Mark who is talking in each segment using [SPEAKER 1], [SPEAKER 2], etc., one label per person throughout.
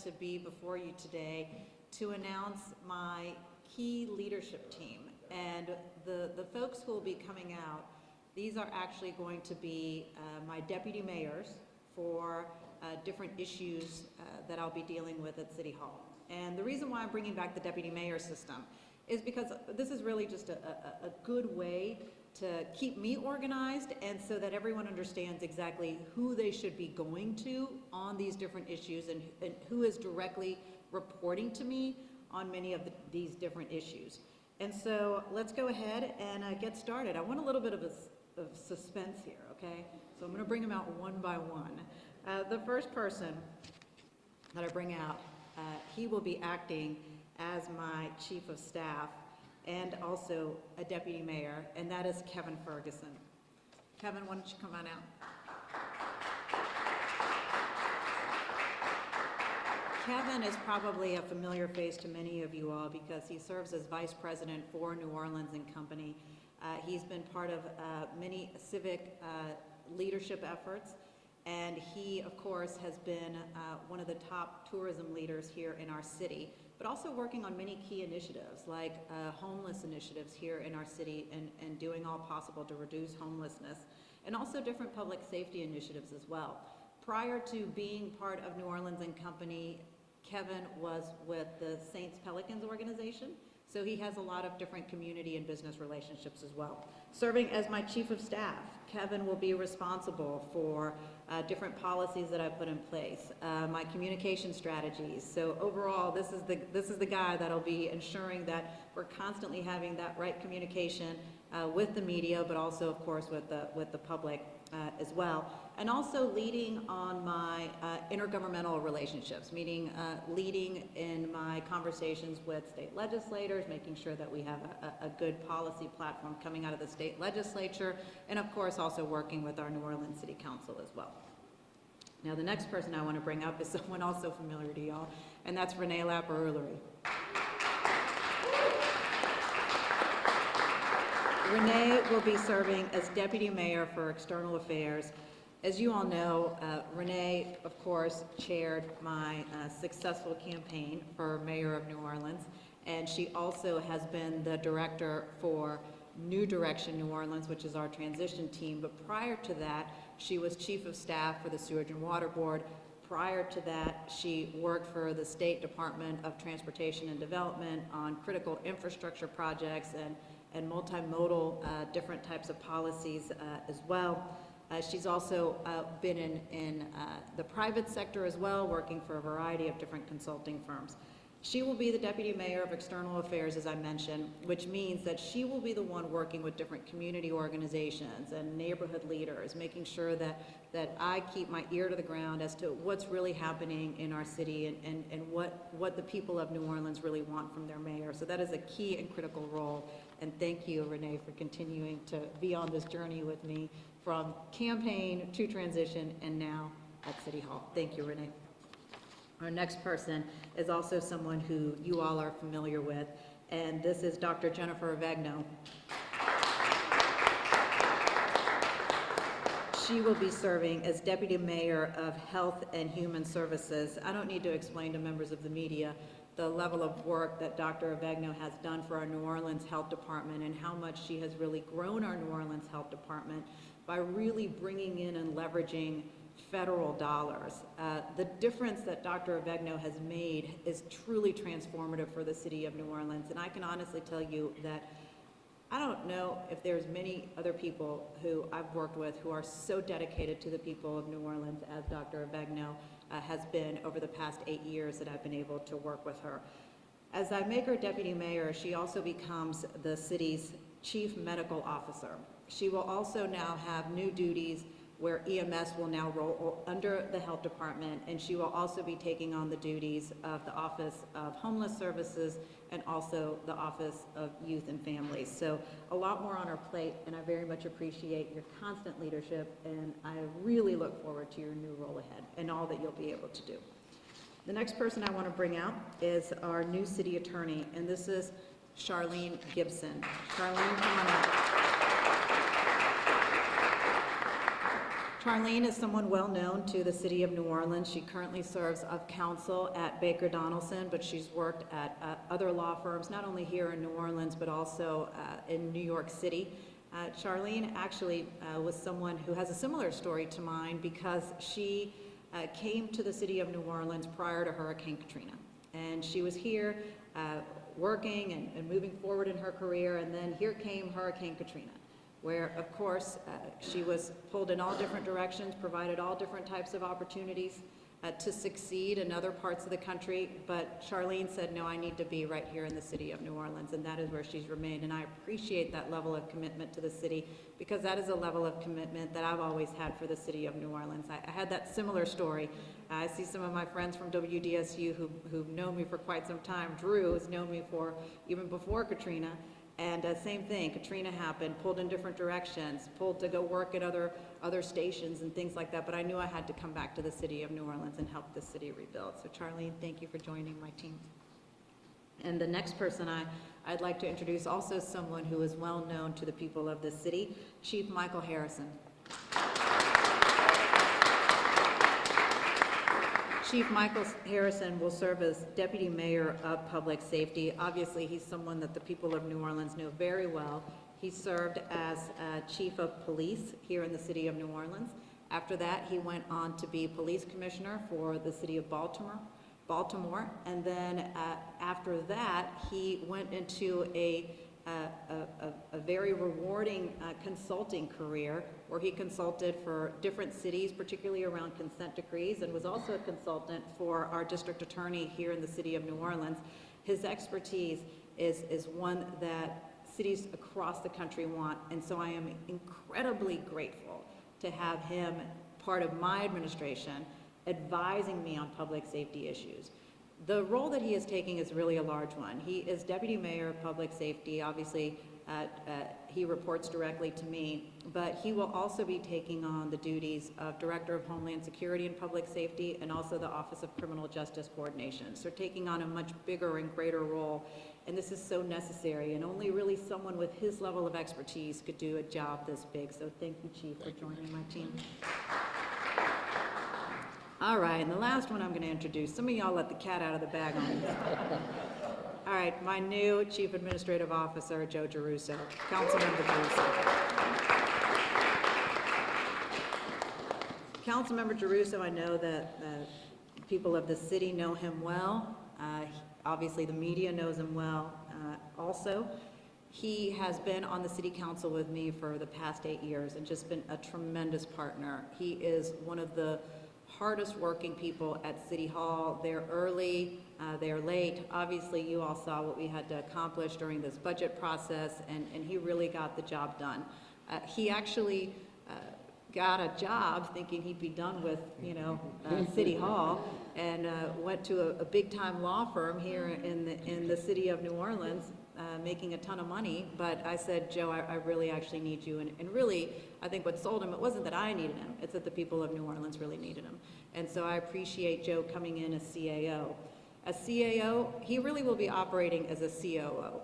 [SPEAKER 1] to be before you today to announce my key leadership team. And the folks who will be coming out, these are actually going to be my deputy mayors for different issues that I'll be dealing with at City Hall. And the reason why I'm bringing back the deputy mayor system is because this is really just a good way to keep me organized, and so that everyone understands exactly who they should be going to on these different issues, and who is directly reporting to me on many of these different issues. And so let's go ahead and get started. I want a little bit of suspense here, okay? So I'm going to bring them out one by one. The first person that I bring out, he will be acting as my chief of staff and also a deputy mayor, and that is Kevin Ferguson. Kevin, why don't you come on out? Kevin is probably a familiar face to many of you all because he serves as vice president for New Orleans and Company. He's been part of many civic leadership efforts, and he, of course, has been one of the top tourism leaders here in our city, but also working on many key initiatives like homeless initiatives here in our city, and doing all possible to reduce homelessness, and also different public safety initiatives as well. Prior to being part of New Orleans and Company, Kevin was with the Saints Pelicans organization, so he has a lot of different community and business relationships as well. Serving as my chief of staff, Kevin will be responsible for different policies that I put in place, my communication strategies. So overall, this is the guy that'll be ensuring that we're constantly having that right communication with the media, but also, of course, with the public as well. And also leading on my intergovernmental relationships, meaning leading in my conversations with state legislators, making sure that we have a good policy platform coming out of the state legislature, and of course also working with our New Orleans City Council as well. Now the next person I want to bring up is someone also familiar to y'all, and that's Renee Lapper-Ullery. Renee will be serving as Deputy Mayor for External Affairs. As you all know, Renee, of course, chaired my successful campaign for Mayor of New Orleans, and she also has been the director for New Direction New Orleans, which is our transition team. But prior to that, she was Chief of Staff for the Sewage and Water Board. Prior to that, she worked for the State Department of Transportation and Development on critical infrastructure projects and multimodal different types of policies as well. She's also been in the private sector as well, working for a variety of different consulting firms. She will be the Deputy Mayor of External Affairs, as I mentioned, which means that she will be the one working with different community organizations and neighborhood leaders, making sure that I keep my ear to the ground as to what's really happening in our city and what the people of New Orleans really want from their mayor. So that is a key and critical role. And thank you, Renee, for continuing to be on this journey with me from campaign to transition and now at City Hall. Thank you, Renee. Our next person is also someone who you all are familiar with, and this is Dr. Jennifer Avegno. She will be serving as Deputy Mayor of Health and Human Services. I don't need to explain to members of the media the level of work that Dr. Avegno has done for our New Orleans Health Department and how much she has really grown our New Orleans Health Department by really bringing in and leveraging federal dollars. The difference that Dr. Avegno has made is truly transformative for the city of New Orleans, and I can honestly tell you that I don't know if there's many other people who I've worked with who are so dedicated to the people of New Orleans as Dr. Avegno has been over the past 8 years that I've been able to work with her. As I make her Deputy Mayor, she also becomes the city's Chief Medical Officer. She will also now have new duties where EMS will now roll under the Health Department, and she will also be taking on the duties of the Office of Homeless Services and also the Office of Youth and Families. So a lot more on her plate, and I very much appreciate your constant leadership, and I really look forward to your new role ahead and all that you'll be able to do. The next person I want to bring out is our new city attorney, and this is Charlene Gibson. Charlene, come on up. Charlene is someone well known to the city of New Orleans. She currently serves of counsel at Baker Donaldson, but she's worked at other law firms, not only here in New Orleans, but also in New York City. Charlene actually was someone who has a similar story to mine because she came to the city of New Orleans prior to Hurricane Katrina. And she was here working and moving forward in her career, and then here came Hurricane Katrina, where, of course, she was pulled in all different directions, provided all different types of opportunities to succeed in other parts of the country. But Charlene said, no, I need to be right here in the city of New Orleans, and that is where she's remained. And I appreciate that level of commitment to the city, because that is a level of commitment that I've always had for the city of New Orleans. I had that similar story. I see some of my friends from WDSU who've known me for quite some time. Drew has known me for even before Katrina. And same thing, Katrina happened, pulled in different directions, pulled to go work at other stations and things like that, but I knew I had to come back to the city of New Orleans and help the city rebuild. So Charlene, thank you for joining my team. And the next person I'd like to introduce, also someone who is well known to the people of this city, Chief Michael Harrison. Chief Michael Harrison will serve as Deputy Mayor of Public Safety. Obviously, he's someone that the people of New Orleans know very well. He served as Chief of Police here in the city of New Orleans. After that, he went on to be Police Commissioner for the city of Baltimore. And then after that, he went into a very rewarding consulting career where he consulted for different cities, particularly around consent decrees, and was also a consultant for our district attorney here in the city of New Orleans. His expertise is one that cities across the country want, and so I am incredibly grateful to have him part of my administration advising me on public safety issues. The role that he is taking is really a large one. He is Deputy Mayor of Public Safety. Obviously, he reports directly to me, but he will also be taking on the duties of Director of Homeland Security and Public Safety, and also the Office of Criminal Justice Coordination. So taking on a much bigger and greater role, and this is so necessary, and only really someone with his level of expertise could do a job this big. So thank you, Chief, for joining my team. All right, and the last one I'm going to introduce, some of y'all let the cat out of the bag on this. All right, my new Chief Administrative Officer, Joe Giarrusso, Councilmember Giarrusso. Councilmember Giarrusso, I know that people of the city know him well. Obviously, the media knows him well also. He has been on the city council with me for the past 8 years and just been a tremendous partner. He is one of the hardest working people at City Hall. They're early, they're late. Obviously, you all saw what we had to accomplish during this budget process, and he really got the job done. He actually got a job thinking he'd be done with, City Hall, and went to a big-time law firm here in the city of New Orleans, making a ton of money. But I said, Joe, I really actually need you. And really, I think what sold him, it wasn't that I needed him, it's that the people of New Orleans really needed him. And so I appreciate Joe coming in as CAO. As CAO, he really will be operating as a COO,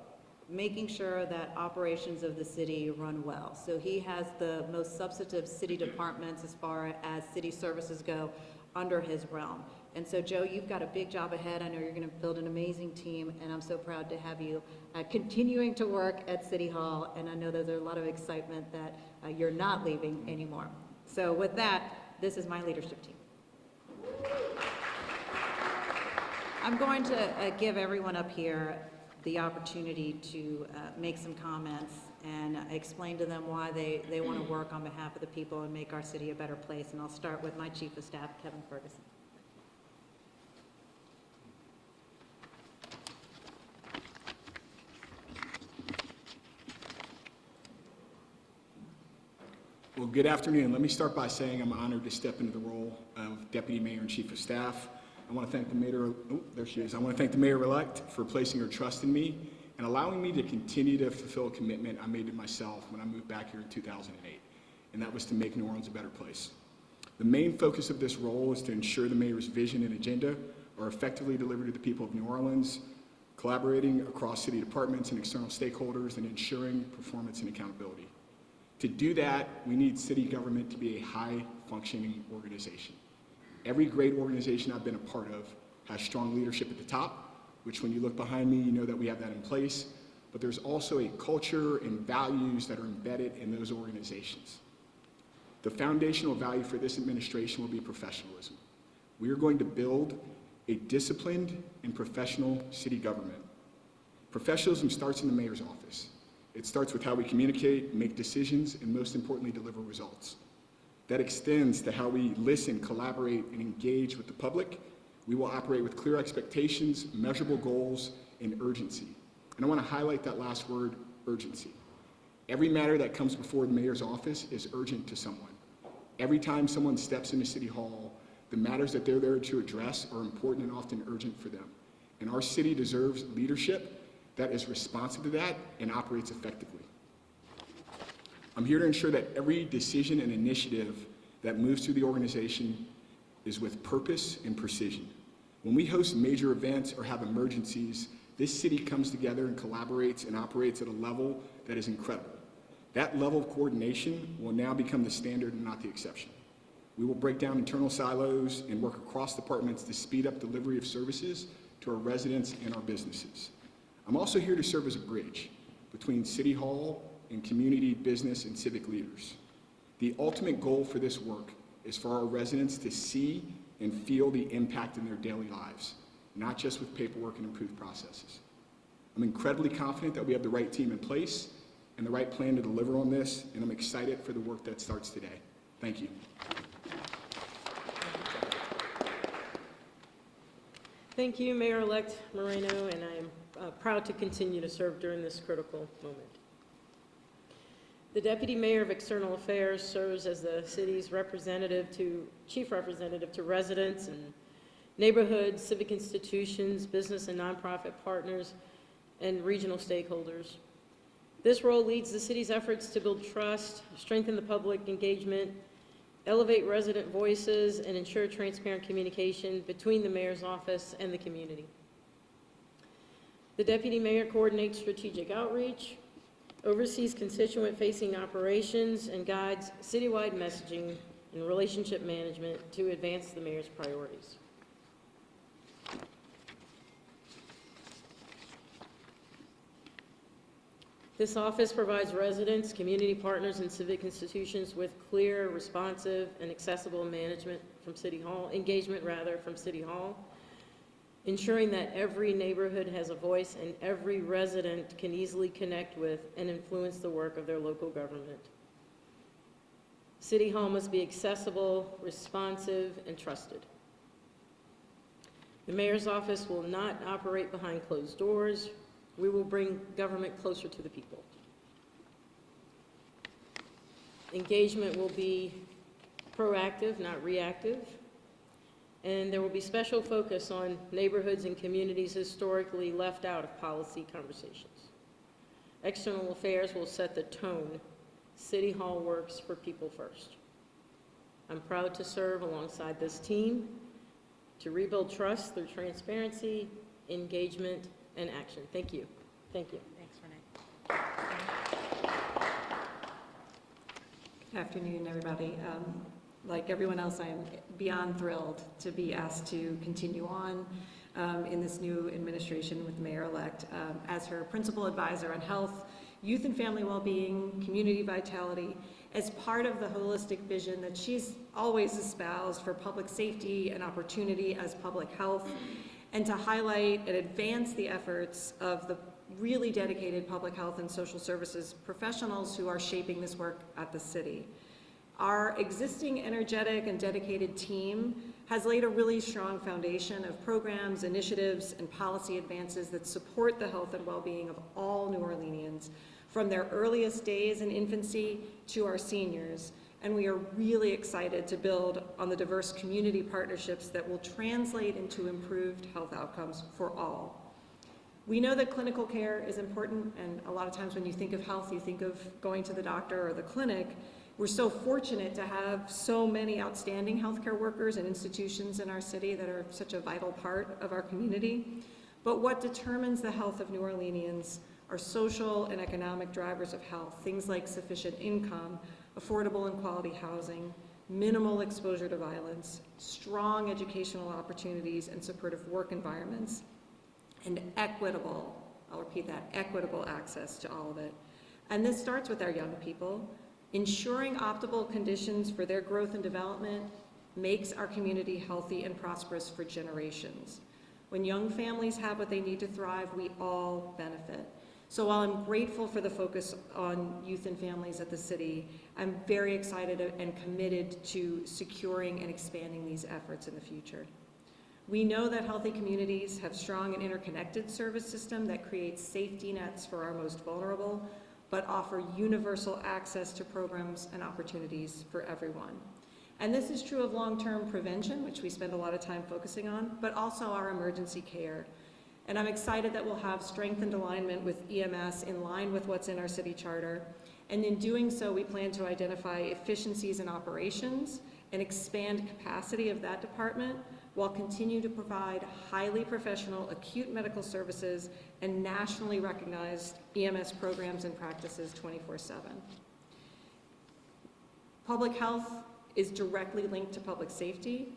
[SPEAKER 1] making sure that operations of the city run well. So he has the most substantive city departments as far as city services go under his realm. And so, Joe, you've got a big job ahead. I know you're going to build an amazing team, and I'm so proud to have you continuing to work at City Hall. And I know there's a lot of excitement that you're not leaving anymore. So with that, this is my leadership team. I'm going to give everyone up here the opportunity to make some comments and explain to them why they want to work on behalf of the people and make our city a better place. And I'll start with my Chief of Staff, Kevin Ferguson.
[SPEAKER 2] Well, good afternoon. Let me start by saying I'm honored to step into the role of Deputy Mayor and Chief of Staff. I want to thank the Mayor, there she is. I want to thank the Mayor-elect for placing her trust in me and allowing me to continue to fulfill a commitment I made to myself when I moved back here in 2008, and that was to make New Orleans a better place. The main focus of this role is to ensure the Mayor's vision and agenda are effectively delivered to the people of New Orleans, collaborating across city departments and external stakeholders, and ensuring performance and accountability. To do that, we need city government to be a high-functioning organization. Every great organization I've been a part of has strong leadership at the top, which when you look behind me, you know that we have that in place, but there's also a culture and values that are embedded in those organizations. The foundational value for this administration will be professionalism. We are going to build a disciplined and professional city government. Professionalism starts in the mayor's office. It starts with how we communicate, make decisions, and most importantly, deliver results. That extends to how we listen, collaborate, and engage with the public. We will operate with clear expectations, measurable goals, and urgency. And I want to highlight that last word, urgency. Every matter that comes before the mayor's office is urgent to someone. Every time someone steps into City Hall, the matters that they're there to address are important and often urgent for them. And our city deserves leadership that is responsive to that and operates effectively. I'm here to ensure that every decision and initiative that moves through the organization is with purpose and precision. When we host major events or have emergencies, this city comes together and collaborates and operates at a level that is incredible. That level of coordination will now become the standard and not the exception. We will break down internal silos and work across departments to speed up delivery of services to our residents and our businesses. I'm also here to serve as a bridge between City Hall and community, business, and civic leaders. The ultimate goal for this work is for our residents to see and feel the impact in their daily lives, not just with paperwork and improved processes. I'm incredibly confident that we have the right team in place and the right plan to deliver on this, and I'm excited for the work that starts today. Thank you.
[SPEAKER 3] Thank you, Mayor-elect Moreno, and I am proud to continue to serve during this critical moment. The Deputy Mayor of External Affairs serves as the city's chief representative to residents and neighborhoods, civic institutions, business and nonprofit partners, and regional stakeholders. This role leads the city's efforts to build trust, strengthen the public engagement, elevate resident voices, and ensure transparent communication between the mayor's office and the community. The deputy mayor coordinates strategic outreach, oversees constituent-facing operations, and guides citywide messaging and relationship management to advance the mayor's priorities. This office provides residents, community partners, and civic institutions with clear, responsive, and accessible engagement from City Hall, ensuring that every neighborhood has a voice and every resident can easily connect with and influence the work of their local government. City Hall must be accessible, responsive, and trusted. The mayor's office will not operate behind closed doors. We will bring government closer to the people. Engagement will be proactive, not reactive, and there will be special focus on neighborhoods and communities historically left out of policy conversations. External Affairs will set the tone. City Hall works for people first. I'm proud to serve alongside this team to rebuild trust through transparency, engagement, and action. Thank you. Thank you.
[SPEAKER 1] Thanks, Renee.
[SPEAKER 4] Good afternoon, everybody. Like everyone else, I am beyond thrilled to be asked to continue on in this new administration with the mayor-elect as her principal advisor on health, youth and family well-being, community vitality, as part of the holistic vision that she's always espoused for public safety and opportunity as public health, and to highlight and advance the efforts of the really dedicated public health and social services professionals who are shaping this work at the city. Our existing energetic and dedicated team has laid a really strong foundation of programs, initiatives, and policy advances that support the health and well-being of all New Orleanians, from their earliest days in infancy to our seniors. And we are really excited to build on the diverse community partnerships that will translate into improved health outcomes for all. We know that clinical care is important, and a lot of times when you think of health, you think of going to the doctor or the clinic. We're so fortunate to have so many outstanding healthcare workers and institutions in our city that are such a vital part of our community. But what determines the health of New Orleanians are social and economic drivers of health, things like sufficient income, affordable and quality housing, minimal exposure to violence, strong educational opportunities and supportive work environments, and equitable, I'll repeat that, equitable access to all of it. And this starts with our young people. Ensuring optimal conditions for their growth and development makes our community healthy and prosperous for generations. When young families have what they need to thrive, we all benefit. So while I'm grateful for the focus on youth and families at the city, I'm very excited and committed to securing and expanding these efforts in the future. We know that healthy communities have strong and interconnected service system that creates safety nets for our most vulnerable, but offer universal access to programs and opportunities for everyone. And this is true of long-term prevention, which we spend a lot of time focusing on, but also our emergency care. And I'm excited that we'll have strengthened alignment with EMS in line with what's in our city charter. And in doing so, we plan to identify efficiencies in operations and expand capacity of that department while continue to provide highly professional acute medical services and nationally recognized EMS programs and practices 24/7. Public health is directly linked to public safety,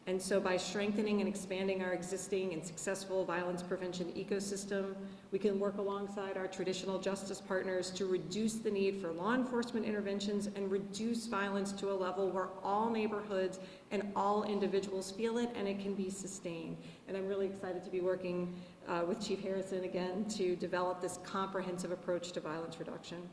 [SPEAKER 4] and so by strengthening and expanding our existing and successful violence prevention ecosystem, we can work alongside our traditional justice partners to reduce the need for law enforcement interventions and reduce violence to a level where all neighborhoods and all individuals feel it and it can be sustained. And I'm really excited to be working with Chief Harrison again to develop this comprehensive approach to violence reduction.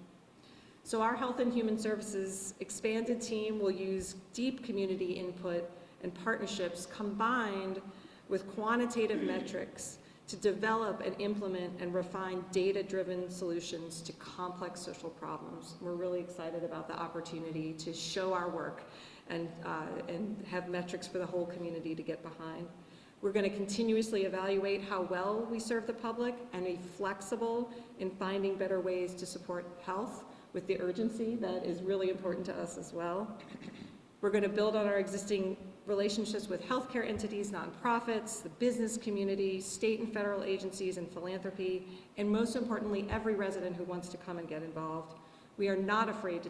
[SPEAKER 4] So our Health and Human Services expanded team will use deep community input and partnerships combined with quantitative metrics to develop and implement and refine data-driven solutions to complex social problems. We're really excited about the opportunity to show our work and have metrics for the whole community to get behind. We're going to continuously evaluate how well we serve the public and be flexible in finding better ways to support health with the urgency that is really important to us as well. We're going to build on our existing relationships with healthcare entities, nonprofits, the business community, state and federal agencies, and philanthropy, and most importantly, every resident who wants to come and get involved. We are not afraid to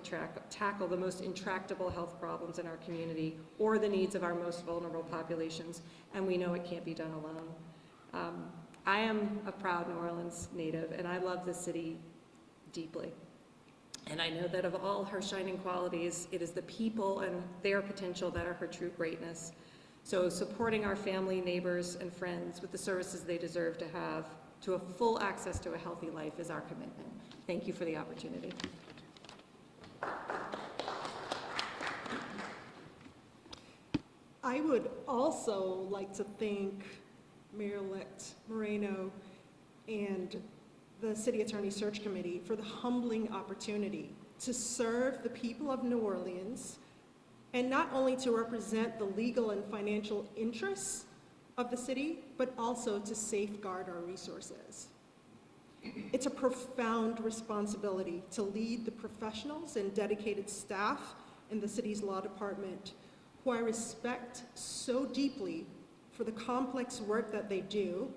[SPEAKER 4] tackle the most intractable health problems in our community or the needs of our most vulnerable populations, and we know it can't be done alone. I am a proud New Orleans native, and I love this city deeply. And I know that of all her shining qualities, it is the people and their potential that are her true greatness. So supporting our family, neighbors, and friends with the services they deserve to have to a full access to a healthy life is our commitment. Thank you for the opportunity.
[SPEAKER 5] I would also like to thank Mayor-elect Moreno and the City Attorney Search Committee for the humbling opportunity to serve the people of New Orleans and not only to represent the legal and financial interests of the city, but also to safeguard our resources. It's a profound responsibility to lead the professionals and dedicated staff in the city's law department, who I respect so deeply for the complex work that they do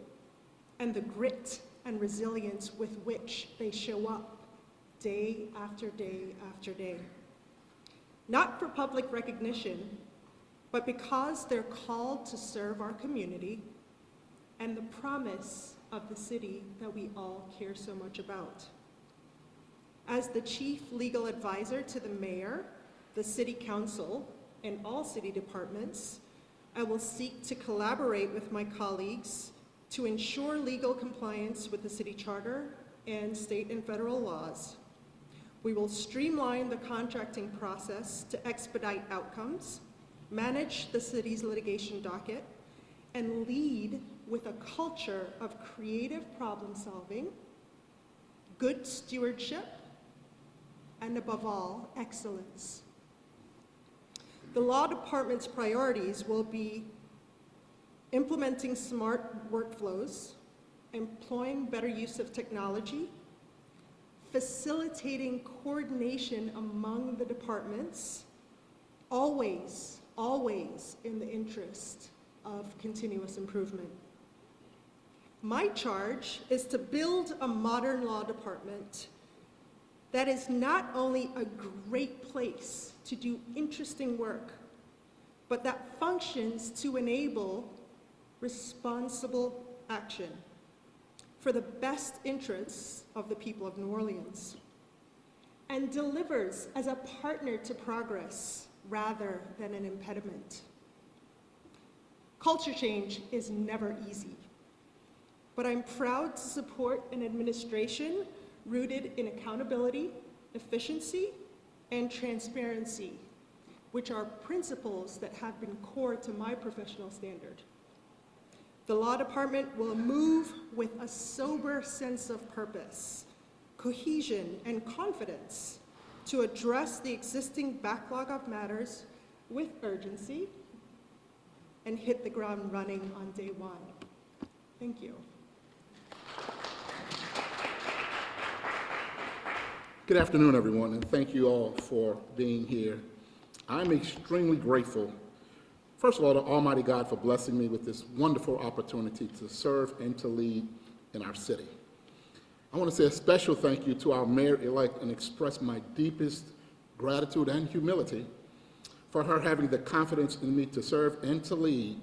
[SPEAKER 5] and the grit and resilience with which they show up day after day after day. Not for public recognition, but because they're called to serve our community and the promise of the city that we all care so much about. As the chief legal advisor to the mayor, the city council, and all city departments, I will seek to collaborate with my colleagues to ensure legal compliance with the city charter and state and federal laws. We will streamline the contracting process to expedite outcomes, manage the city's litigation docket, and lead with a culture of creative problem solving, good stewardship, and above all, excellence. The law department's priorities will be implementing smart workflows, employing better use of technology, facilitating coordination among the departments, always in the interest of continuous improvement. My charge is to build a modern law department that is not only a great place to do interesting work, but that functions to enable responsible action for the best interests of the people of New Orleans, and delivers as a partner to progress rather than an impediment. Culture change is never easy, but I'm proud to support an administration rooted in accountability, efficiency, and transparency, which are principles that have been core to my professional standard. The law department will move with a sober sense of purpose, cohesion, and confidence to address the existing backlog of matters with urgency and hit the ground running on day one. Thank you.
[SPEAKER 6] Good afternoon, everyone, and thank you all for being here. I'm extremely grateful, first of all, to Almighty God for blessing me with this wonderful opportunity to serve and to lead in our city. I want to say a special thank you to our mayor-elect and express my deepest gratitude and humility for her having the confidence in me to serve and to lead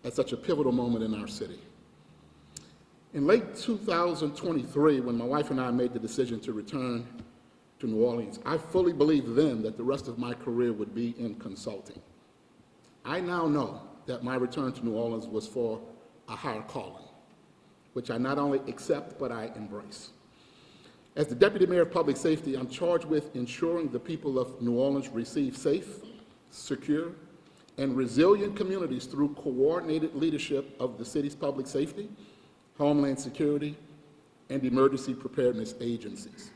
[SPEAKER 6] at such a pivotal moment in our city. In late 2023, when my wife and I made the decision to return to New Orleans, I fully believed then that the rest of my career would be in consulting. I now know that my return to New Orleans was for a higher calling, which I not only accept, but I embrace. As the Deputy Mayor of Public Safety, I'm charged with ensuring the people of New Orleans receive safe, secure, and resilient communities through coordinated leadership of the city's public safety, homeland security, and emergency preparedness agencies.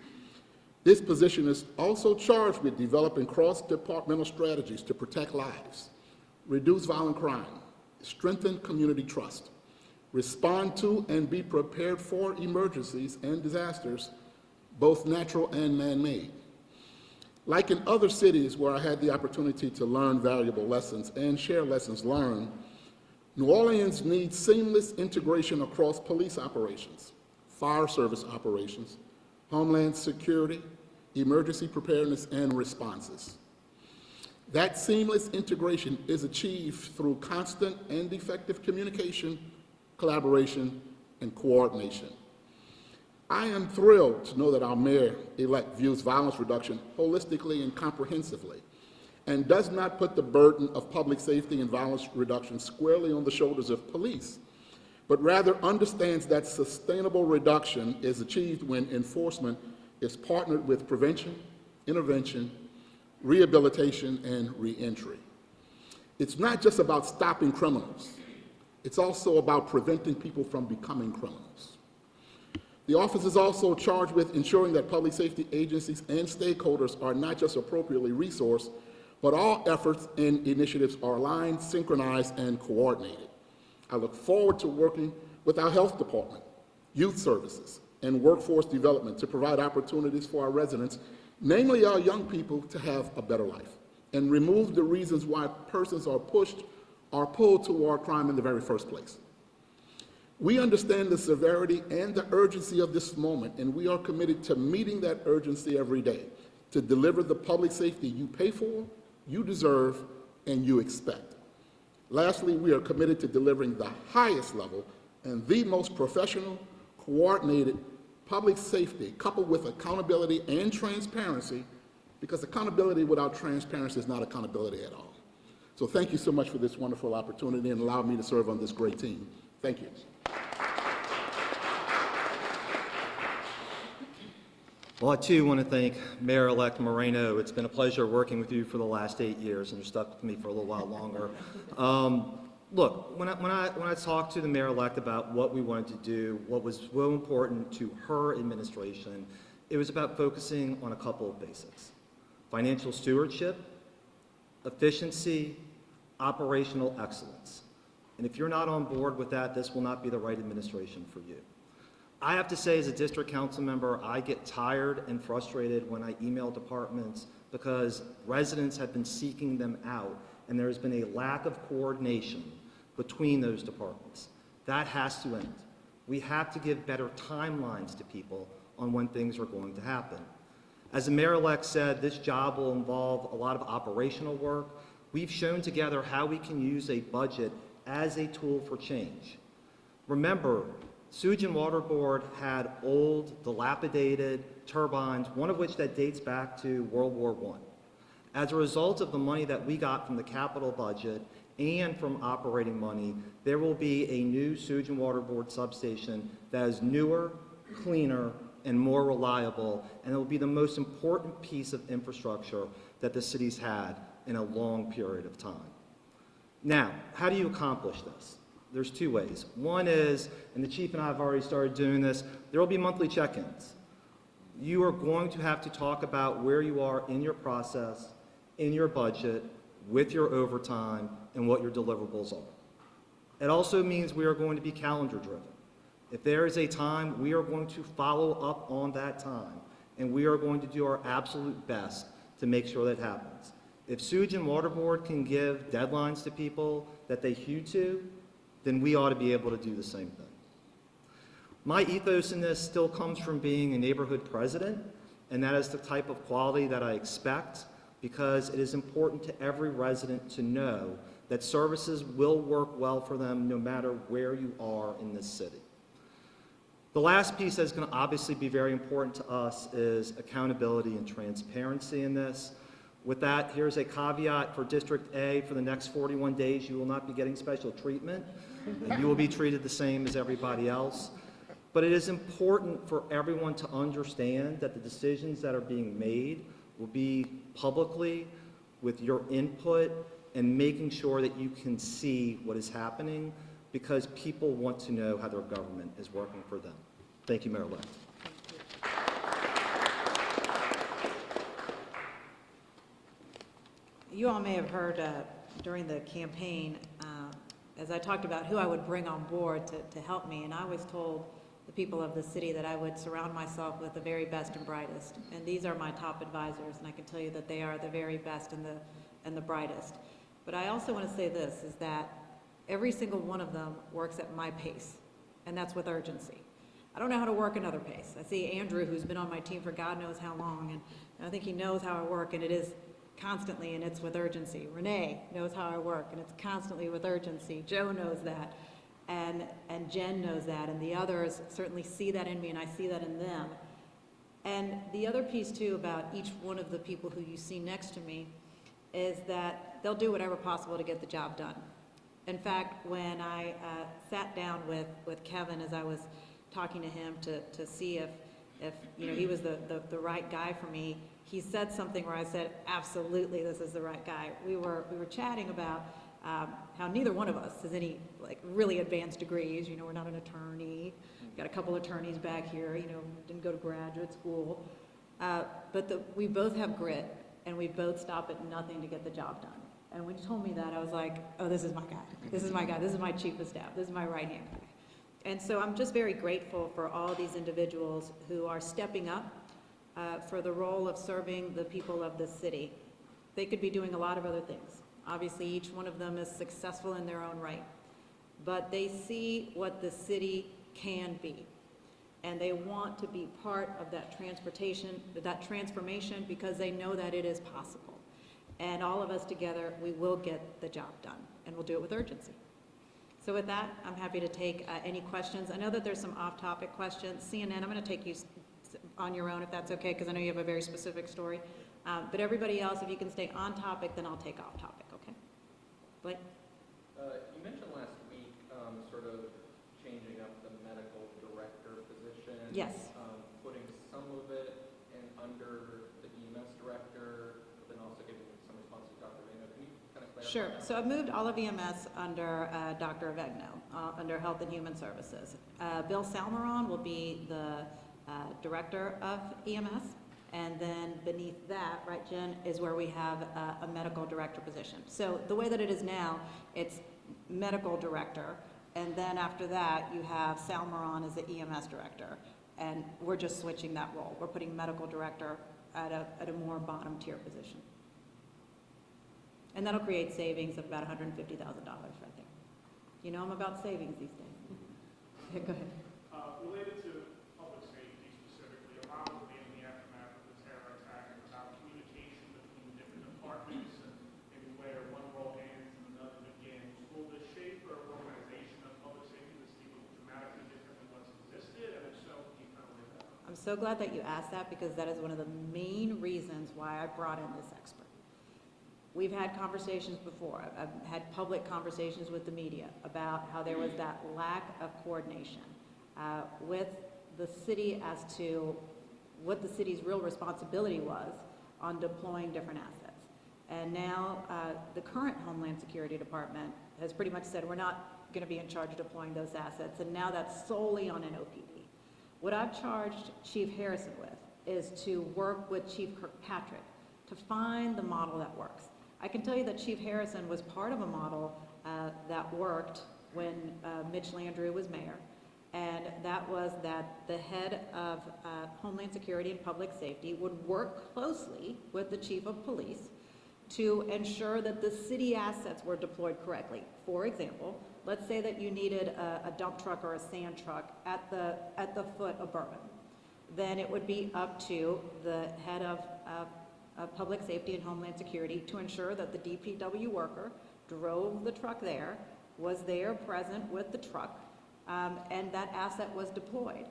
[SPEAKER 6] This position is also charged with developing cross-departmental strategies to protect lives, reduce violent crime, strengthen community trust, respond to and be prepared for emergencies and disasters, both natural and man-made. Like in other cities where I had the opportunity to learn valuable lessons and share lessons learned, New Orleans needs seamless integration across police operations, fire service operations, homeland security, emergency preparedness, and responses. That seamless integration is achieved through constant and effective communication, collaboration, and coordination. I am thrilled to know that our mayor-elect views violence reduction holistically and comprehensively, and does not put the burden of public safety and violence reduction squarely on the shoulders of police, but rather understands that sustainable reduction is achieved when enforcement is partnered with prevention, intervention, rehabilitation, and reentry. It's not just about stopping criminals. It's also about preventing people from becoming criminals. The office is also charged with ensuring that public safety agencies and stakeholders are not just appropriately resourced, but all efforts and initiatives are aligned, synchronized, and coordinated. I look forward to working with our health department, youth services, and workforce development to provide opportunities for our residents, namely our young people, to have a better life and remove the reasons why persons are pushed or pulled toward crime in the very first place. We understand the severity and the urgency of this moment, and we are committed to meeting that urgency every day to deliver the public safety you pay for, you deserve, and you expect. Lastly, we are committed to delivering the highest level and the most professional, coordinated public safety coupled with accountability and transparency, because accountability without transparency is not accountability at all. So thank you so much for this wonderful opportunity and allow me to serve on this great team. Thank you.
[SPEAKER 7] Well, I too want to thank Mayor-elect Moreno. It's been a pleasure working with you for the last 8 years, and you're stuck with me for a little while longer. Look, when I talked to the mayor-elect about what we wanted to do, what was so important to her administration, it was about focusing on a couple of basics: financial stewardship, efficiency, operational excellence. And if you're not on board with that, this will not be the right administration for you. I have to say, as a district council member, I get tired and frustrated when I email departments because residents have been seeking them out, and there has been a lack of coordination between those departments. That has to end. We have to give better timelines to people on when things are going to happen. As the mayor-elect said, this job will involve a lot of operational work. We've shown together how we can use a budget as a tool for change. Remember, Sewage and Water Board had old, dilapidated turbines, one of which that dates back to World War I. As a result of the money that we got from the capital budget and from operating money, there will be a new Sewage and Water Board substation that is newer, cleaner, and more reliable, and it will be the most important piece of infrastructure that the city's had in a long period of time. Now, how do you accomplish this? There's two ways. One is, and the chief and I have already started doing this, there will be monthly check-ins. You are going to have to talk about where you are in your process, in your budget, with your overtime, and what your deliverables are. It also means we are going to be calendar-driven. If there is a time, we are going to follow up on that time, and we are going to do our absolute best to make sure that happens. If Sewage and Water Board can give deadlines to people that they hew to, then we ought to be able to do the same thing. My ethos in this still comes from being a neighborhood president, and that is the type of quality that I expect, because it is important to every resident to know that services will work well for them no matter where you are in this city. The last piece that's going to obviously be very important to us is accountability and transparency in this. With that, here's a caveat for District A. For the next 41 days, you will not be getting special treatment, and you will be treated the same as everybody else. But it is important for everyone to understand that the decisions that are being made will be publicly, with your input, and making sure that you can see what is happening, because people want to know how their government is working for them. Thank you, Mayor-elect.
[SPEAKER 1] You all may have heard during the campaign, as I talked about who I would bring on board to help me, and I was told the people of the city that I would surround myself with the very best and brightest. And these are my top advisors, and I can tell you that they are the very best and the brightest. But I also want to say this, is that every single one of them works at my pace, and that's with urgency. I don't know how to work another pace. I see Andrew, who's been on my team for God knows how long, and I think he knows how I work, and it is constantly, and it's with urgency. Renee knows how I work, and it's constantly with urgency. Joe knows that, and Jen knows that, and the others certainly see that in me, and I see that in them. And the other piece, too, about each one of the people who you see next to me is that they'll do whatever possible to get the job done. In fact, when I sat down with Kevin as I was talking to him to see if he was the right guy for me, he said something where I said, absolutely, this is the right guy. We were chatting about how neither one of us has any really advanced degrees. We're not an attorney. Got a couple attorneys back here. Didn't go to graduate school, but we both have grit, and we both stop at nothing to get the job done. And when you told me that, I was like, oh, this is my guy. This is my guy. This is my chief of staff. This is my right-hand guy. And so I'm just very grateful for all these individuals who are stepping up for the role of serving the people of this city. They could be doing a lot of other things. Obviously, each one of them is successful in their own right. But they see what the city can be. And they want to be part of that transformation, because they know that it is possible. And all of us together, we will get the job done, and we'll do it with urgency. So with that, I'm happy to take any questions. I know that there's some off-topic questions. CNN, I'm going to take you on your own if that's okay, because I know you have a very specific story. But everybody else, if you can stay on topic, then I'll take off topic, okay? Blake?
[SPEAKER 8] You mentioned last week sort of changing up the medical director position.
[SPEAKER 1] Yes.
[SPEAKER 8] Putting some of it under the EMS director, but then also giving some responsibility to Dr. Moreno. Can you kind of clarify?
[SPEAKER 1] Sure.
[SPEAKER 8] that?
[SPEAKER 1] So I've moved all of EMS under Dr. Avegno, under Health and Human Services. Bill Salmeron will be the director of EMS, and then beneath that, right, Jen, is where we have a medical director position. So the way that it is now, it's medical director, and then after that, you have Salmeron as the EMS director, and we're just switching that role. We're putting medical director at a more bottom tier position. And that'll create savings of about $150,000 right there. I'm about savings these days. Yeah, go ahead.
[SPEAKER 9] Related to public safety specifically, a lot will be in the aftermath of the terror attack and about communication between different departments and maybe where one role ends and another begins. Will the shape or organization of public safety this be dramatically different than what's existed? And if so, can you kind of lay that out?
[SPEAKER 1] I'm so glad that you asked that because that is one of the main reasons why I brought in this expert. We've had conversations before. I've had public conversations with the media about how there was that lack of coordination with the city as to what the city's real responsibility was on deploying different assets. And now the current Homeland Security Department has pretty much said we're not going to be in charge of deploying those assets, and now that's solely on NOPD. What I've charged Chief Harrison with is to work with Chief Kirkpatrick to find the model that works. I can tell you that Chief Harrison was part of a model that worked when Mitch Landrieu was mayor, and that was that the head of Homeland Security and Public Safety would work closely with the Chief of Police to ensure that the city assets were deployed correctly. For example, let's say that you needed a dump truck or a sand truck at the foot of Bourbon. Then it would be up to the head of Public Safety and Homeland Security to ensure that the DPW worker drove the truck there, was there present with the truck, and that asset was deployed.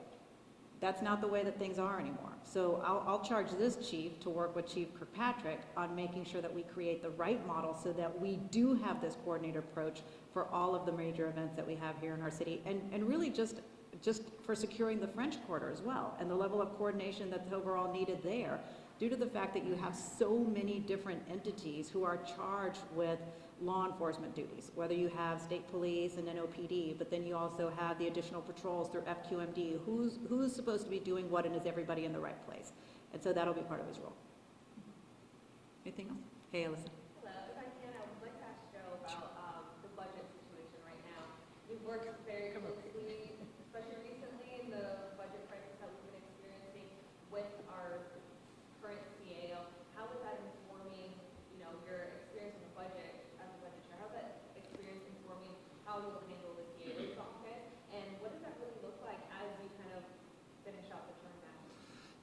[SPEAKER 1] That's not the way that things are anymore. So I'll charge this chief to work with Chief Kirkpatrick on making sure that we create the right model so that we do have this coordinated approach for all of the major events that we have here in our city, and really just for securing the French Quarter as well, and the level of coordination that's overall needed there, due to the fact that you have so many different entities who are charged with law enforcement duties, whether you have state police and NOPD, but then you also have the additional patrols through FQMD. Who's supposed to be doing what, and is everybody in the right place? And so that'll be part of his role. Anything else? Hey, Alyssa.
[SPEAKER 10] Hello, if I can, I would like to ask Joe about the budget situation right now. We've worked very closely, especially recently, in the budget crisis that we've been experiencing with our current CAO. How is that informing, your experience in the budget as a budget chair? How's that experience informing how you'll handle the CAO's office? And what does that really look like as you kind of finish out the term now?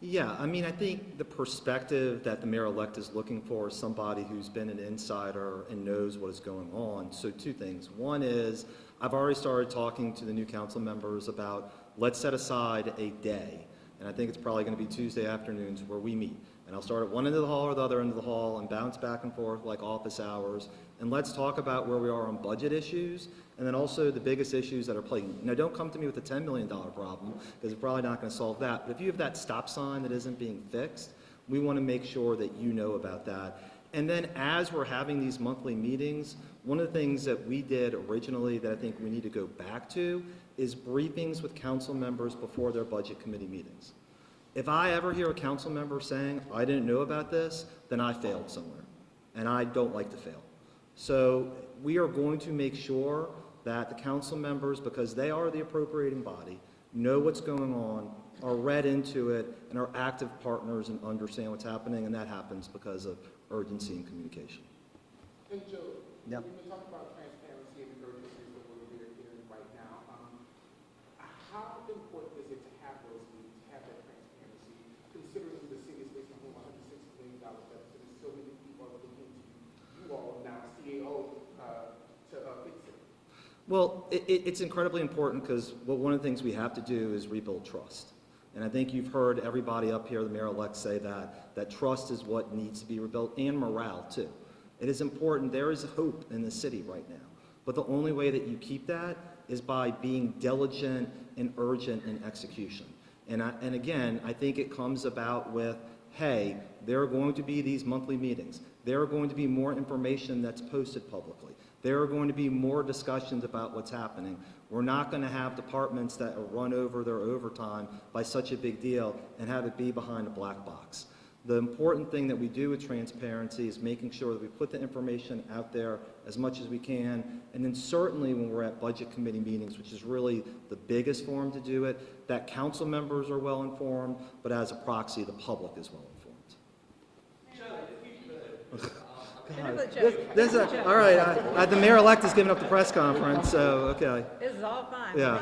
[SPEAKER 7] Yeah, I mean, I think the perspective that the mayor-elect is looking for is somebody who's been an insider and knows what is going on. So two things. One is, I've already started talking to the new council members about, let's set aside a day, and I think it's probably going to be Tuesday afternoons where we meet. And I'll start at one end of the hall or the other end of the hall and bounce back and forth like office hours. And let's talk about where we are on budget issues and then also the biggest issues that are plaguing. Now, don't come to me with a $10 million problem because we're probably not going to solve that. But if you have that stop sign that isn't being fixed, we want to make sure that you know about that. And then as we're having these monthly meetings, one of the things that we did originally that I think we need to go back to is briefings with council members before their budget committee meetings. If I ever hear a council member saying, I didn't know about this, then I failed somewhere. And I don't like to fail. So we are going to make sure that the council members, because they are the appropriating body, know what's going on, are read into it, and are active partners and understand what's happening, and that happens because of urgency and communication.
[SPEAKER 6] And Joe,
[SPEAKER 7] Yep.
[SPEAKER 6] when we talk about transparency and the urgencies that we're hearing right now, how important is it to have those meetings, to have that transparency, considering the city is facing a whole $160 million deficit, and so many people are looking to you all now, CAO, to fix it?
[SPEAKER 7] Well, it's incredibly important because one of the things we have to do is rebuild trust. And I think you've heard everybody up here, the mayor-elect, say that trust is what needs to be rebuilt, and morale, too. It is important. There is hope in the city right now. But the only way that you keep that is by being diligent and urgent in execution. And again, I think it comes about with, hey, there are going to be these monthly meetings. There are going to be more information that's posted publicly. There are going to be more discussions about what's happening. We're not going to have departments that are run over their overtime by such a big deal and have it be behind a black box. The important thing that we do with transparency is making sure that we put the information out there as much as we can, and then certainly when we're at budget committee meetings, which is really the biggest forum to do it, that council members are well informed, but as a proxy, the public is well informed. All right, the mayor-elect is giving up the press conference, so, okay.
[SPEAKER 1] This is all fine.
[SPEAKER 7] Yeah.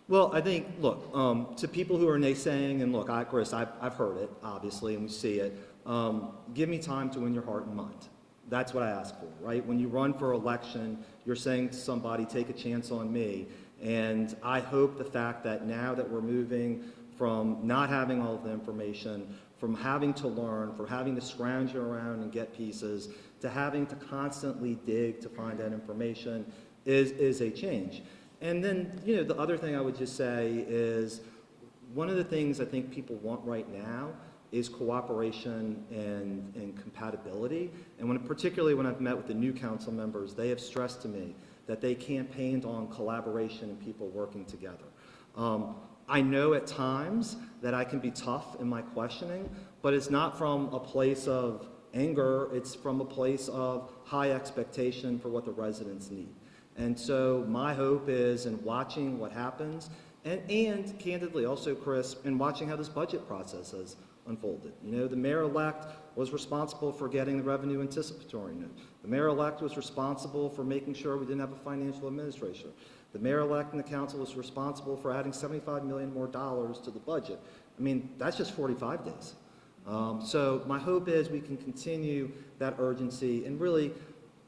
[SPEAKER 7] Well, I think, look, to people who are naysaying, and look, Chris, I've heard it, obviously, and we see it. Give me time to win your heart and mind. That's what I ask for, right? When you run for election, you're saying to somebody, take a chance on me. And I hope the fact that now that we're moving from not having all of the information, from having to learn, from having to scrounge around and get pieces, to having to constantly dig to find that information is a change. And then, you know, the other thing I would just say is one of the things I think people want right now is cooperation and compatibility. And particularly when I've met with the new council members, they have stressed to me that they campaigned on collaboration and people working together. I know at times that I can be tough in my questioning, but it's not from a place of anger, it's from a place of high expectation for what the residents need. And so my hope is in watching what happens, and candidly also, Chris, in watching how this budget process has unfolded. You know, the mayor-elect was responsible for getting the revenue anticipatory note. The mayor-elect was responsible for making sure we didn't have a financial administrator. The mayor-elect and the council was responsible for adding $75 million more to the budget. I mean, that's just 45 days. So my hope is we can continue that urgency, and really,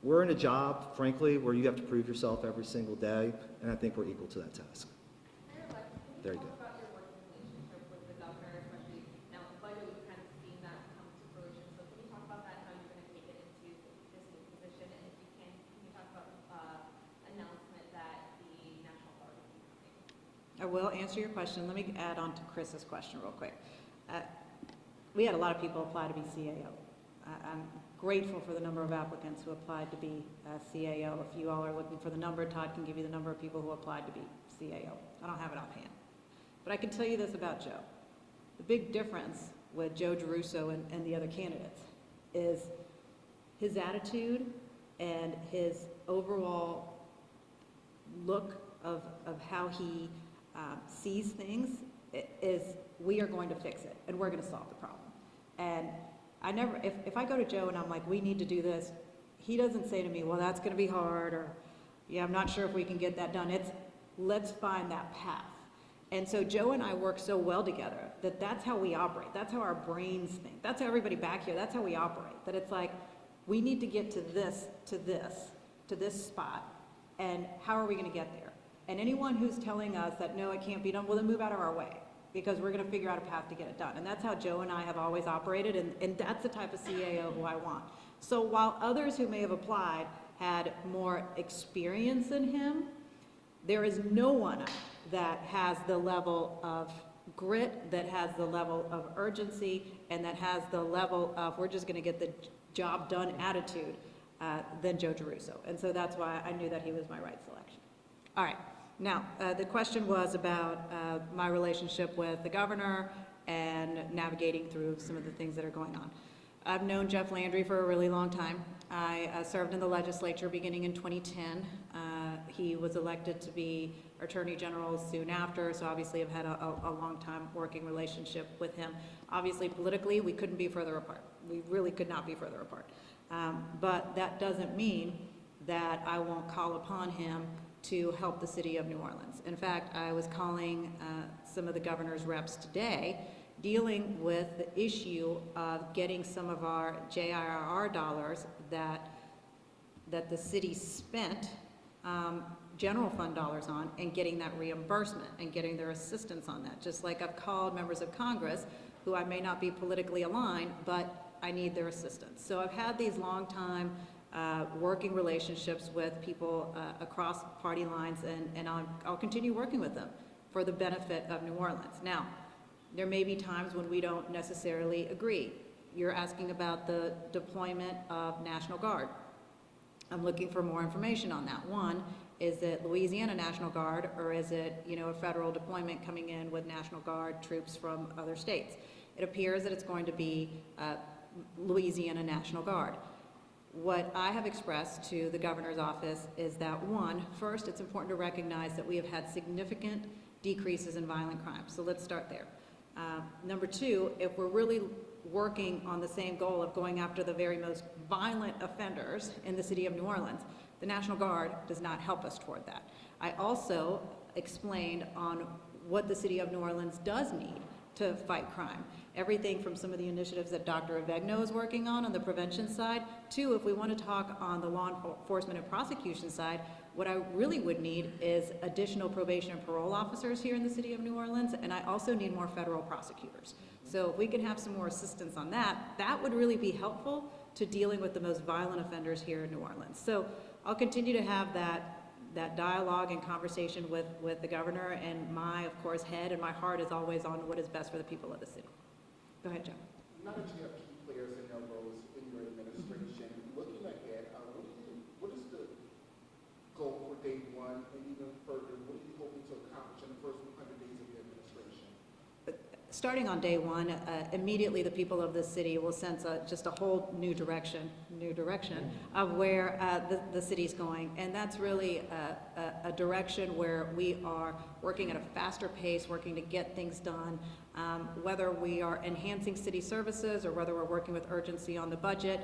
[SPEAKER 7] we're in a job, frankly, where you have to prove yourself every single day, and I think we're equal to that task. There you go.
[SPEAKER 10] Talk about your working relationship with the governor, especially now with the budget, we've kind of seen that come to fruition. So can you talk about that, how you're going to take it into this new position? And if you can you talk about announcement that the National Guard will be coming?
[SPEAKER 1] I will answer your question. Let me add on to Chris's question real quick. We had a lot of people apply to be CAO. I'm grateful for the number of applicants who applied to be CAO. If you all are looking for the number, Todd can give you the number of people who applied to be CAO. I don't have it offhand. But I can tell you this about Joe. The big difference with Joe Giarrusso and the other candidates is his attitude and his overall look of how he sees things is, we are going to fix it and we're going to solve the problem. And I never, if I go to Joe and I'm like, we need to do this, he doesn't say to me, well, that's going to be hard, or yeah, I'm not sure if we can get that done. It's, let's find that path. And so Joe and I work so well together that that's how we operate. That's how our brains think. That's how everybody back here, that's how we operate. That it's like, we need to get to this spot, and how are we going to get there? And anyone who's telling us that, no, it can't be done, well, then move out of our way, because we're going to figure out a path to get it done. And that's how Joe and I have always operated, and that's the type of CAO who I want. So while others who may have applied had more experience than him, there is no one that has the level of grit, that has the level of urgency, and that has the level of, we're just going to get the job done attitude than Joe Giarrusso. And so that's why I knew that he was my right selection. All right. Now, the question was about my relationship with the governor and navigating through some of the things that are going on. I've known Jeff Landry for a really long time. I served in the legislature beginning in 2010. He was elected to be Attorney General soon after, so obviously I've had a long time working relationship with him. Obviously, politically, we couldn't be further apart. We really could not be further apart. But that doesn't mean that I won't call upon him to help the city of New Orleans. In fact, I was calling some of the governor's reps today, dealing with the issue of getting some of our JIRR dollars that the city spent general fund dollars on, and getting that reimbursement and getting their assistance on that. Just like I've called members of Congress who I may not be politically aligned, but I need their assistance. So I've had these long time working relationships with people across party lines, and I'll continue working with them for the benefit of New Orleans. Now, there may be times when we don't necessarily agree. You're asking about the deployment of National Guard. I'm looking for more information on that. One, is it Louisiana National Guard, or is it, a federal deployment coming in with National Guard troops from other states? It appears that it's going to be Louisiana National Guard. What I have expressed to the governor's office is that, one, first, it's important to recognize that we have had significant decreases in violent crime. So let's start there. Number two, if we're really working on the same goal of going after the very most violent offenders in the city of New Orleans, the National Guard does not help us toward that. I also explained on what the city of New Orleans does need to fight crime. Everything from some of the initiatives that Dr. Avegno is working on the prevention side, to, if we want to talk on the law enforcement and prosecution side, what I really would need is additional probation and parole officers here in the city of New Orleans, and I also need more federal prosecutors. So if we can have some more assistance on that, that would really be helpful to dealing with the most violent offenders here in New Orleans. So I'll continue to have that dialogue and conversation with the governor, and my, of course, head and my heart is always on what is best for the people of the city. Go ahead, Joe.
[SPEAKER 6] Now that you have key players in their roles in your administration, looking ahead, what is the goal for day one, and even further, what are you hoping to accomplish in the first 100 days of your administration?
[SPEAKER 1] Starting on day one, immediately the people of this city will sense just a whole new direction of where the city's going. And that's really a direction where we are working at a faster pace, working to get things done, whether we are enhancing city services or whether we're working with urgency on the budget.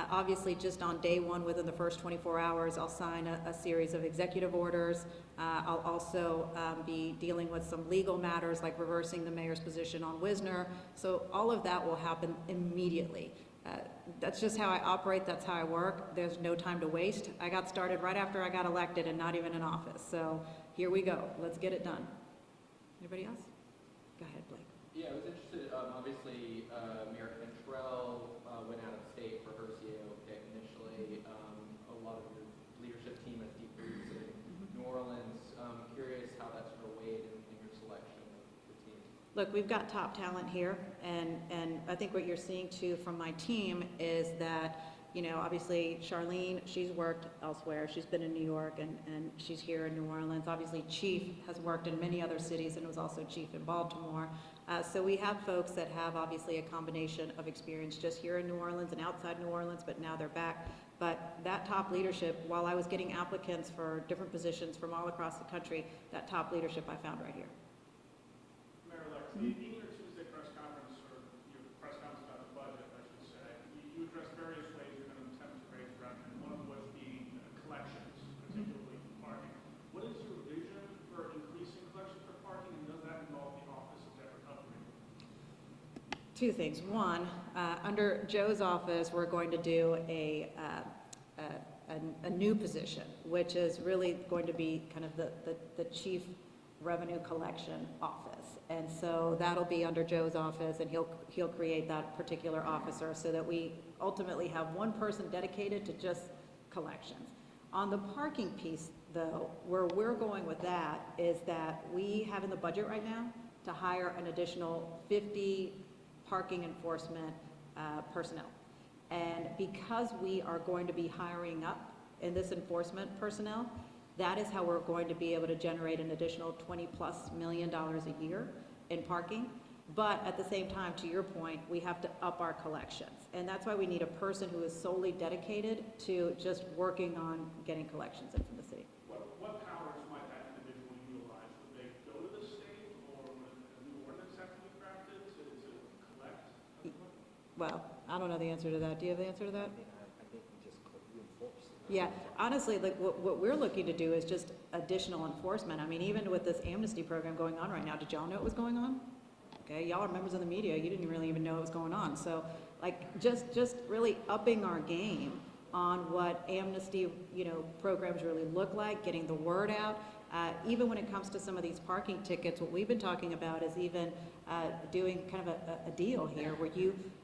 [SPEAKER 1] Obviously, just on day one, within the first 24 hours, I'll sign a series of executive orders. I'll also be dealing with some legal matters like reversing the mayor's position on Wisner. So all of that will happen immediately. That's just how I operate. That's how I work. There's no time to waste. I got started right after I got elected and not even in office. So here we go. Let's get it done. Anybody else? Go ahead, Blake.
[SPEAKER 8] Yeah, I was interested, obviously, Mayor Cantrell went out of state for her CAO pick initially. A lot of your leadership team has deep roots in New Orleans. Curious how that sort of weighed in your selection of the team.
[SPEAKER 1] Look, we've got top talent here, and I think what you're seeing too from my team is that, you know, obviously Charlene, she's worked elsewhere. She's been in New York and she's here in New Orleans. Obviously Chief has worked in many other cities and was also chief in Baltimore. So we have folks that have obviously a combination of experience just here in New Orleans and outside New Orleans, but now they're back. But that top leadership, while I was getting applicants for different positions from all across the country, that top leadership I found right here.
[SPEAKER 9] Mayor-elect, in your Tuesday press conference, or your press conference about the budget, I should say, you addressed various ways you're going to attempt to raise revenue, one of which being collections, particularly for parking. What is your vision for increasing collections for parking, and does that involve the Office of Debt Recovery?
[SPEAKER 1] Two things. One, under Joe's office, we're going to do a new position, which is really going to be kind of the chief revenue collection office. And so that'll be under Joe's office, and he'll create that particular officer so that we ultimately have one person dedicated to just collections. On the parking piece, though, where we're going with that is that we have in the budget right now to hire an additional 50 parking enforcement personnel. And because we are going to be hiring up in this enforcement personnel, that is how we're going to be able to generate an additional $20+ million a year in parking. But at the same time, to your point, we have to up our collections. And that's why we need a person who is solely dedicated to just working on getting collections in from the city.
[SPEAKER 9] What powers might that individual utilize? Would they go to the state, or would a new ordinance have to be crafted to collect?
[SPEAKER 1] Well, I don't know the answer to that. Do you have the answer to that?
[SPEAKER 7] I think we just reinforce.
[SPEAKER 1] Yeah, honestly, like what we're looking to do is just additional enforcement. I mean, even with this amnesty program going on right now, did y'all know it was going on? Okay, y'all are members of the media, you didn't really even know it was going on. So like just really upping our game on what amnesty, you know, programs really look like, getting the word out. Even when it comes to some of these parking tickets, what we've been talking about is even doing kind of a deal here where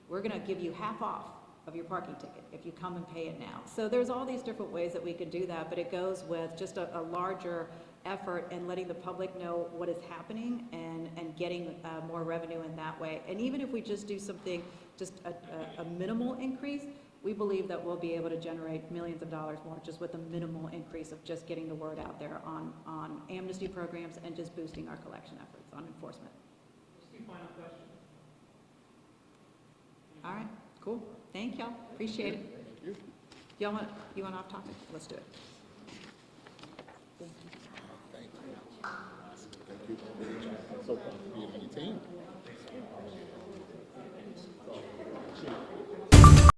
[SPEAKER 1] we're gonna give you half off of your parking ticket if you come and pay it now. So there's all these different ways that we can do that, but it goes with just a larger effort and letting the public know what is happening and getting more revenue in that way. And even if we just do something, just a minimal increase, we believe that we'll be able to generate millions of dollars more just with a minimal increase of just getting the word out there on amnesty programs and just boosting our collection efforts on enforcement.
[SPEAKER 9] Just a final question.
[SPEAKER 1] All right, cool. Thank y'all. Appreciate it.
[SPEAKER 6] Thank you.
[SPEAKER 1] You want off topic? Let's do it.
[SPEAKER 6] Thank you. Thank you. Great job. So proud to be on your team.